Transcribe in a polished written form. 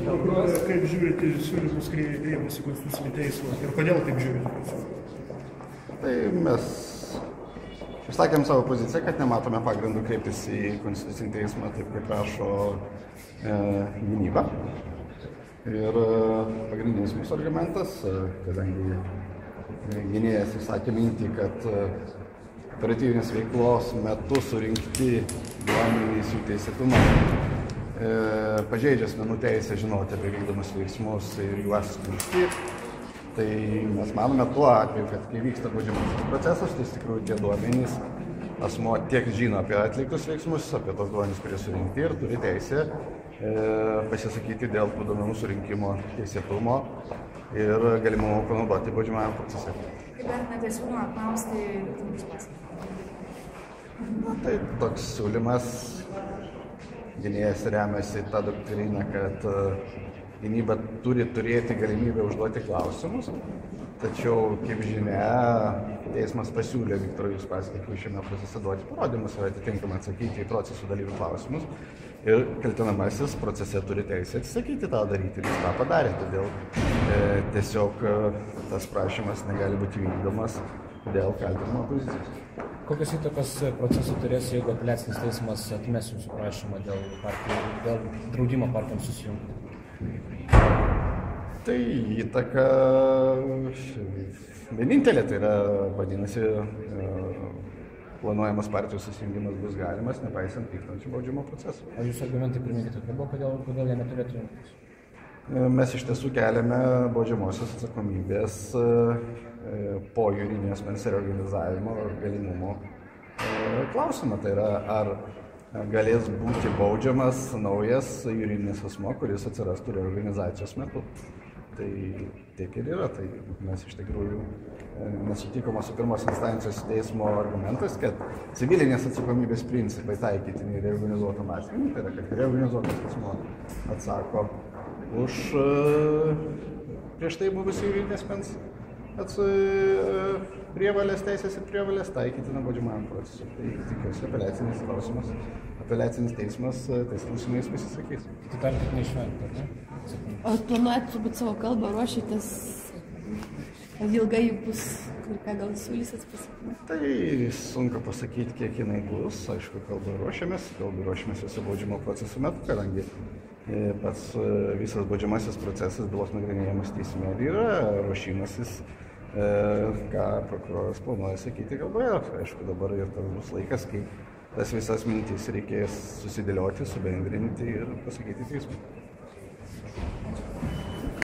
Prokuroras, kaip žiūrite siūlymus kreipėsi į Konstitucinį teismą ir kodėl taip žiūrite? Tai mes išsakėm savo poziciją, kad nematome pagrindų kreiptis į Konstitucinį teismą, taip kaip prašo gynyba. Ir pagrindinis mūsų argumentas, kadangi gynėjas išsakė mintį, kad operatyvinės veiklos metu surinkti duomenys jų teisėtumą pažeidžia asmenų teisę žinoti apie vykdomus veiksmus ir juos ištirti. Tai mes manome tuo atveju, kad kai vyksta baudžiamasis procesas, tai iš tikrųjų tie duomenys asmuo tiek žino apie atliktus veiksmus, apie tos duomenys, kurie surinkti ir turi teisę pasisakyti dėl tų duomenų surinkimo teisėtumo ir galimumo panaudoti baudžiamajam procese. Kaip vertinate siūlymą apklausti lietuvos pasą? Tai toks siūlymas, gynėjas remiasi tą doktriną, kad gynyba turi turėti galimybę užduoti klausimus, tačiau, kaip žinia, teismas pasiūlė Viktorui Uspaskichui šiame procese duoti parodymus ir atitinkamai atsakyti į procesų dalyvių klausimus. Ir kaltinamasis procese turi teisę atsisakyti tą daryti ir jis tą padarė, todėl tiesiog tas prašymas negali būti vykdomas dėl kaltinimo pozicijos. Kokios įtakos procesų turės, jeigu apeliacinis teismas atmes jūsų prašymą dėl draudimo partijoms susijungti? Tai įtaka vienintelė, tai yra, vadinasi, planuojamas partijos susijungimas bus galimas, nepaisant vykstančių baudžiamo procesų. O jūsų argumentai pirmininkė tokie buvo, kodėl jie neturėtų jungtis? Mes iš tiesų keliame baudžiamosios atsakomybės po juridinio asmens reorganizavimo galimumo klausimą. Tai yra, ar galės būti baudžiamas naujas juridinis asmuo, kuris atsirastų reorganizacijos metu. Tai tiek ir yra. Tai mes iš tikrųjų nesutikome su pirmos instancijos teismo argumentais, kad civilinės atsakomybės principai taikytini reorganizuotam asmeniui, tai yra, kad reorganizuotas asmuo atsako už prieš tai buvusių juridinės asmens prievalės teisės ir prievalės taikytina baudžiamajam procesui. Tai tikiuosi apeliacinis teismas tais klausimais pasisakys. Tai dar tik neišvengti, ar ne? O planuojat turbūt savo kalbą, ruošitės, ilgai bus ir ką gal siūlysit pasakyti? Tai sunku pasakyti, kiek jinai bus. Aišku, kalbą ruošiamės visą baudžiamo proceso metu, kadangi pats visas baudžiamasis procesas, bylos nagrinėjimas teisme ir yra ruošimasis, ką prokuroras planuoja sakyti kalboje. Aišku, dabar ir tas bus laikas, kai tas visas mintis reikės susidėlioti, subendrinti ir pasakyti teismui.